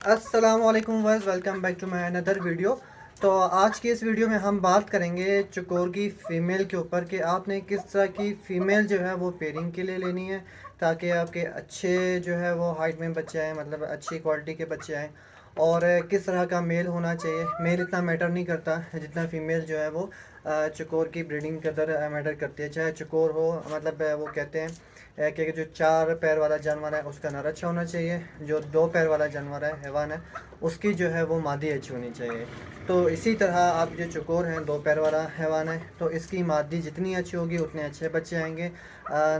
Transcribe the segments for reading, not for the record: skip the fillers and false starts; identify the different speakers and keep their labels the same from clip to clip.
Speaker 1: अस्सलाम वालेकुम वाइस, welcome back to my another video. तो आज की इस वीडियो में हम बात करेंगे चकोर की फ़ीमेल के ऊपर कि आपने किस तरह की फ़ीमेल जो है वो पेयरिंग के लिए लेनी है ताकि आपके अच्छे जो है वो हाइट में बच्चे आएँ, मतलब अच्छी क्वालिटी के बच्चे आएँ। और किस तरह का मेल होना चाहिए। मेल इतना मैटर नहीं करता जितना फ़ीमेल जो है वो चकोर की ब्रीडिंग के अंदर मैटर करती है। चाहे चकोर हो, मतलब वो कहते हैं कि जो 4 पैर वाला जानवर है उसका नर अच्छा होना चाहिए, जो 2 पैर वाला जानवर है, हैवान है, उसकी जो है वो मादी अच्छी होनी चाहिए। तो इसी तरह आप जो चकोर हैं 2 पैर वाला हैवान है, तो इसकी मादी जितनी अच्छी होगी उतने अच्छे बच्चे आएंगे।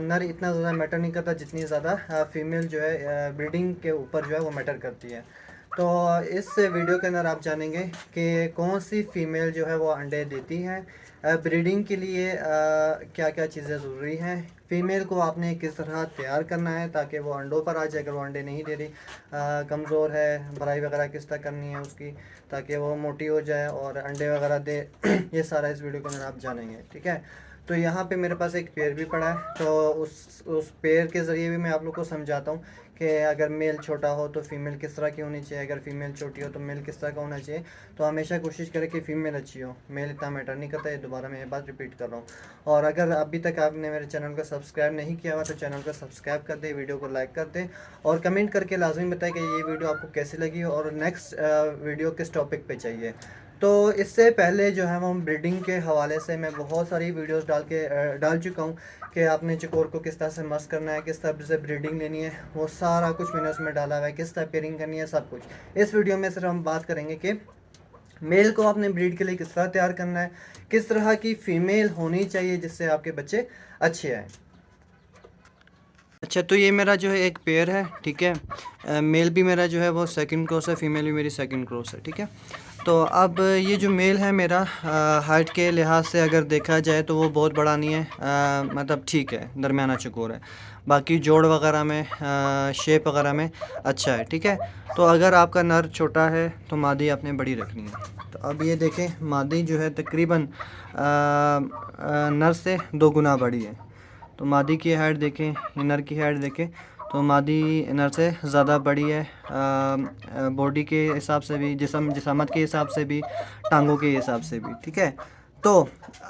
Speaker 1: नर इतना ज़्यादा मैटर नहीं करता जितनी ज़्यादा फीमेल जो है ब्रीडिंग के ऊपर जो है वो मैटर करती है। तो इस वीडियो के अंदर आप जानेंगे कि कौन सी फ़ीमेल जो है वो अंडे देती है, ब्रीडिंग के लिए क्या क्या चीज़ें ज़रूरी हैं, फ़ीमेल को आपने किस तरह तैयार करना है ताकि वो अंडों पर आ जाए अगर वो अंडे नहीं दे रही, कमज़ोर है, भराई वगैरह किस तरह करनी है उसकी ताकि वो मोटी हो जाए और अंडे वगैरह दे। ये सारा इस वीडियो के अंदर आप जानेंगे, ठीक है। तो यहाँ पे मेरे पास एक पेयर भी पड़ा है, तो उस पेयर के ज़रिए भी मैं आप लोग को समझाता हूँ कि अगर मेल छोटा हो तो फ़ीमेल किस तरह की होनी चाहिए, अगर फ़ीमेल छोटी हो तो मेल किस तरह का होना चाहिए। तो हमेशा कोशिश करें कि फ़ीमेल अच्छी हो, मेल इतना मैटर नहीं करता। ये दोबारा मैं ये बात रिपीट कर रहा हूँ। और अगर अभी तक आपने मेरे चैनल को सब्सक्राइब नहीं किया हुआ तो चैनल को सब्सक्राइब कर दें, वीडियो को लाइक कर दें और कमेंट करके लाजमी बताएं कि ये वीडियो आपको कैसी लगी और नेक्स्ट वीडियो किस टॉपिक पे चाहिए। तो इससे पहले जो है वो ब्रीडिंग के हवाले से मैं बहुत सारी वीडियोस डाल चुका हूँ कि आपने चकोर को किस तरह से मस्त करना है, किस तरह से ब्रीडिंग लेनी है, वो सारा कुछ मैंने उसमें डाला हुआ है, किस तरह पेयरिंग करनी है, सब कुछ। इस वीडियो में सिर्फ हम बात करेंगे कि मेल को आपने ब्रीड के लिए किस तरह तैयार करना है, किस तरह की फ़ीमेल होनी चाहिए जिससे आपके बच्चे अच्छे आएँ। अच्छा, तो ये मेरा जो है एक पेयर है, ठीक है। मेल भी मेरा जो है वो सेकंड क्रॉस है, फीमेल भी मेरी सेकंड क्रॉस है, ठीक है। तो अब ये जो मेल है मेरा हाइट के लिहाज से अगर देखा जाए तो वो बहुत बड़ा नहीं है, मतलब ठीक है, दरमियाना चकोर है। बाकी जोड़ वगैरह में शेप वगैरह में अच्छा है, ठीक है। तो अगर आपका नर छोटा है तो मादी आपने बड़ी रखनी है। तो अब ये देखें, मादी जो है तकरीबन नर से 2 गुना बड़ी है। तो मादी की हाइट देखें, नर की हाइट देखें, तो मादी नर से ज़्यादा बड़ी है, बॉडी के हिसाब से भी, जिसामत के हिसाब से भी, टांगों के हिसाब से भी, ठीक है। तो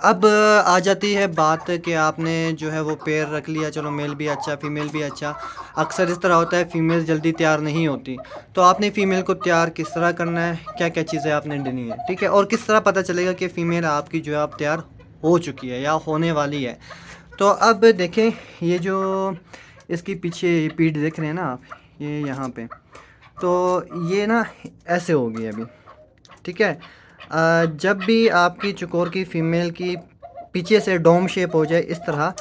Speaker 1: अब आ जाती है बात कि आपने जो है वो पेयर रख लिया, चलो मेल भी अच्छा फ़ीमेल भी अच्छा। अक्सर इस तरह होता है फ़ीमेल जल्दी तैयार नहीं होती, तो आपने फ़ीमेल को तैयार किस तरह करना है, क्या क्या चीज़ें आपने देनी है, ठीक है। और किस तरह पता चलेगा कि फ़ीमेल आपकी जो है आप तैयार हो चुकी है या होने वाली है। तो अब देखें, ये जो इसकी पीछे पीठ देख रहे हैं ना आप, ये यहाँ पे, तो ये ना ऐसे होगी अभी, ठीक है। जब भी आपकी चकोर की फ़ीमेल की पीछे से डोम शेप हो जाए इस तरह,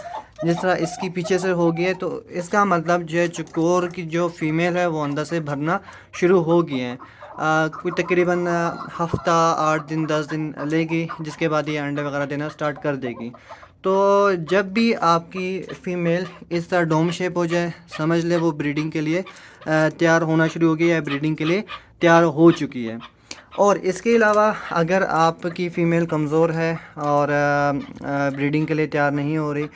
Speaker 1: जिस तरह इसकी पीछे से हो गई है, तो इसका मतलब जो है चकोर की जो फ़ीमेल है वो अंदर से भरना शुरू हो गई है। कोई तकरीबन हफ़्ता 8 दिन 10 दिन लेगी, जिसके बाद ये अंडे वगैरह देना स्टार्ट कर देगी। तो जब भी आपकी फ़ीमेल इस तरह डोम शेप हो जाए, समझ ले वो ब्रीडिंग के लिए तैयार होना शुरू हो गई है, ब्रीडिंग के लिए तैयार हो चुकी है। और इसके अलावा अगर आपकी फ़ीमेल कमज़ोर है और ब्रीडिंग के लिए तैयार नहीं हो रही,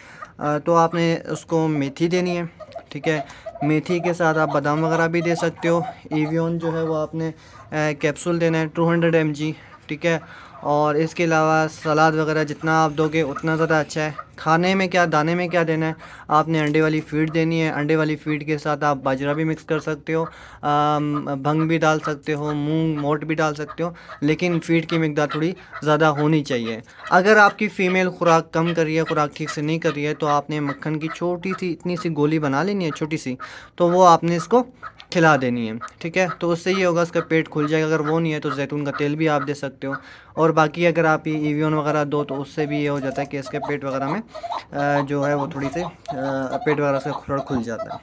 Speaker 1: तो आपने उसको मेथी देनी है, ठीक है। मेथी के साथ आप बादाम वगैरह भी दे सकते हो। एवियन जो है वो आपने कैप्सूल देना है 200 mg, ठीक है। और इसके अलावा सलाद वगैरह जितना आप दोगे उतना ज़्यादा अच्छा है। खाने में क्या, दाने में क्या देना है, आपने अंडे वाली फ़ीड देनी है। अंडे वाली फ़ीड के साथ आप बाजरा भी मिक्स कर सकते हो, भंग भी डाल सकते हो, मूंग मोट भी डाल सकते हो, लेकिन फ़ीड की मिकदार थोड़ी ज़्यादा होनी चाहिए। अगर आपकी फ़ीमेल खुराक कम कर रही है, खुराक ठीक से नहीं कर रही है, तो आपने मक्खन की छोटी सी इतनी सी गोली बना लेनी है, छोटी सी, तो वो आपने इसको खिला देनी है, ठीक है। तो उससे ये होगा, उसका पेट खुल जाएगा। अगर वो नहीं है तो जैतून का तेल भी आप दे सकते हो। और बाकी अगर आप ये एवियन वगैरह दो तो उससे भी ये हो जाता है कि इसके पेट वगैरह में जो है वो थोड़ी से पेट वगैरह से थोड़ा खुल जाता है,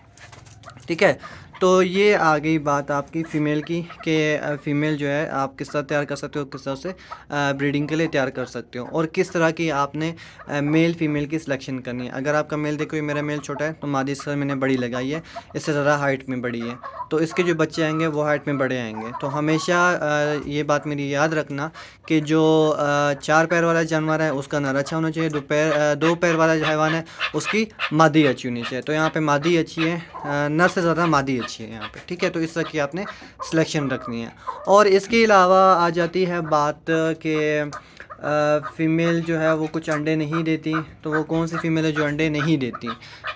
Speaker 1: ठीक है। तो ये आ गई बात आपकी फ़ीमेल की कि फ़ीमेल जो है आप किस तरह तैयार कर सकते हो, किस तरह से ब्रीडिंग के लिए तैयार कर सकते हो, और किस तरह की आपने मेल फ़ीमेल की सिलेक्शन करनी है। अगर आपका मेल देखो, ये मेरा मेल छोटा है तो मादी से मैंने बड़ी लगाई है, इससे ज़्यादा हाइट में बड़ी है, तो इसके जो बच्चे आएंगे वो हाइट में बड़े आएंगे। तो हमेशा ये बात मेरी याद रखना कि जो 4 पैर वाला जानवर है उसका नर अच्छा होना चाहिए, 2 पैर वाला जो हैवान है उसकी मादी अच्छी होनी चाहिए। तो यहाँ पे मादी अच्छी है, नर से ज़्यादा मादी अच्छी अच्छी है यहाँ पे, ठीक है। तो इस तरह की आपने सिलेक्शन रखनी है। और इसके अलावा आ जाती है बात कि फ़ीमेल जो है वो कुछ अंडे नहीं देती। तो वो कौन सी फ़ीमेल है जो अंडे नहीं देती?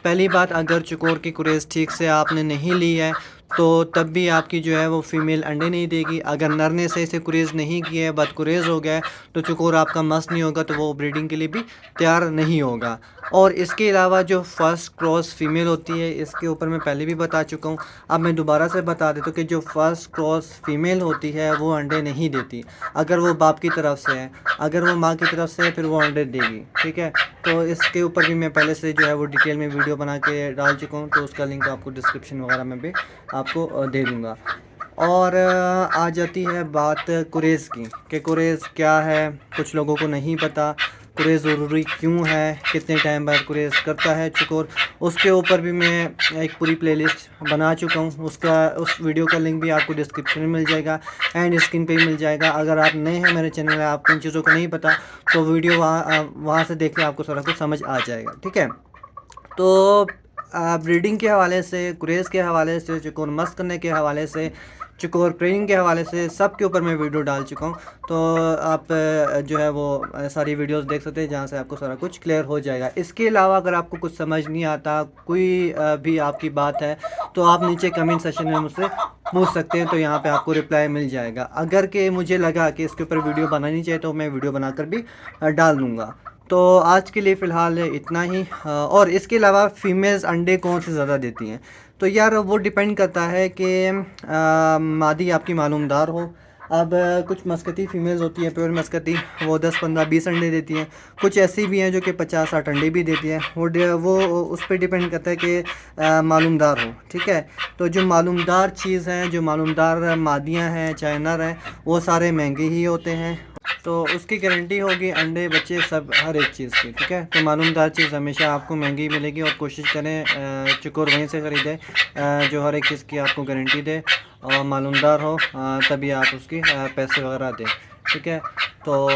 Speaker 1: पहली बात, अगर चकोर की कुरेज़ ठीक से आपने नहीं ली है तो तब भी आपकी जो है वो फ़ीमेल अंडे नहीं देगी। अगर नर ने सही से कुरेज़ नहीं की है, बदकुरेज़ हो गया है, तो चकोर आपका मस्त नहीं होगा, तो वो ब्रीडिंग के लिए भी तैयार नहीं होगा। और इसके अलावा जो फर्स्ट क्रॉस फ़ीमेल होती है, इसके ऊपर मैं पहले भी बता चुका हूँ, अब मैं दोबारा से बता देता हूँ कि जो फर्स्ट क्रॉस फ़ीमेल होती है वो अंडे नहीं देती। अगर वो बाप की तरफ से है, अगर वो माँ की तरफ से है, फिर वो अंडे देगी, ठीक है। तो इसके ऊपर भी मैं पहले से जो है वो डिटेल में वीडियो बना के डाल चुका हूँ, तो उसका लिंक आपको डिस्क्रिप्शन वगैरह में भी आपको दे दूँगा। और आ जाती है बात कुरेज़ की, कि कुरेज़ क्या है, कुछ लोगों को नहीं पता कुरेज़ ज़रूरी क्यों है, कितने टाइम बाद कुरेज़ करता है चकोर। उसके ऊपर भी मैं एक पूरी प्लेलिस्ट बना चुका हूँ, उस वीडियो का लिंक भी आपको डिस्क्रिप्शन में मिल जाएगा, एंड स्क्रीन पे ही मिल जाएगा। अगर आप नए हैं मेरे चैनल में, आपको इन चीज़ों को नहीं पता, तो वीडियो वहाँ से देख के आपको सारा कुछ समझ आ जाएगा, ठीक है। तो ब्रीडिंग के हवाले से, कुरेज़ के हवाले से, चकोर मस्त करने के हवाले से, चकोर ट्रेनिंग के हवाले से, सब के ऊपर मैं वीडियो डाल चुका हूँ। तो आप जो है वो सारी वीडियोस देख सकते हैं, जहाँ से आपको सारा कुछ क्लियर हो जाएगा। इसके अलावा अगर आपको कुछ समझ नहीं आता, कोई भी आपकी बात है, तो आप नीचे कमेंट सेक्शन में मुझसे पूछ सकते हैं, तो यहाँ पे आपको रिप्लाई मिल जाएगा। अगर कि मुझे लगा कि इसके ऊपर वीडियो बनानी चाहिए, तो मैं वीडियो बनाकर भी डाल दूँगा। तो आज के लिए फ़िलहाल इतना ही। और इसके अलावा फ़ीमेल्स अंडे कौन से ज़्यादा देती हैं? तो यार वो डिपेंड करता है कि मादी आपकी मालूमदार हो। अब कुछ मस्कती फ़ीमेल्स होती हैं, प्योर मस्कती, वो 10, 15, 20 अंडे देती हैं। कुछ ऐसी भी हैं जो कि 50, 60 अंडे भी देती हैं। वो उस पे डिपेंड करता है कि मालूमदार हो, ठीक है। तो जो मालूमदार चीज़ हैं, जो मालूमदार मादियाँ हैं, चाहे नर हैं, वो सारे महंगे ही होते हैं। तो उसकी गारंटी होगी अंडे, बच्चे, सब, हर एक चीज़ की, ठीक है। तो मालूमदार चीज़ हमेशा आपको महंगी मिलेगी, और कोशिश करें चकोर वहीं से ख़रीदें जो हर एक चीज़ की आपको गारंटी दे और मालूमदार हो, तभी आप उसकी पैसे वगैरह दें, ठीक है। तो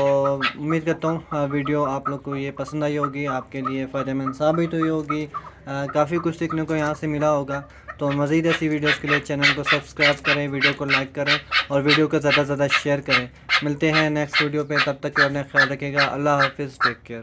Speaker 1: उम्मीद करता हूँ वीडियो आप लोग को ये पसंद आई होगी, आपके लिए फ़ायदेमंद साबित हुई होगी, काफ़ी कुछ सीखने को यहाँ से मिला होगा। तो मज़ीद ऐसी वीडियोस के लिए चैनल को सब्सक्राइब करें, वीडियो को लाइक करें, और वीडियो को ज़्यादा से ज़्यादा शेयर करें। मिलते हैं नेक्स्ट वीडियो पे, तब तक अपना ख्याल रखिएगा। अल्लाह हाफ़िज़, टेक केयर।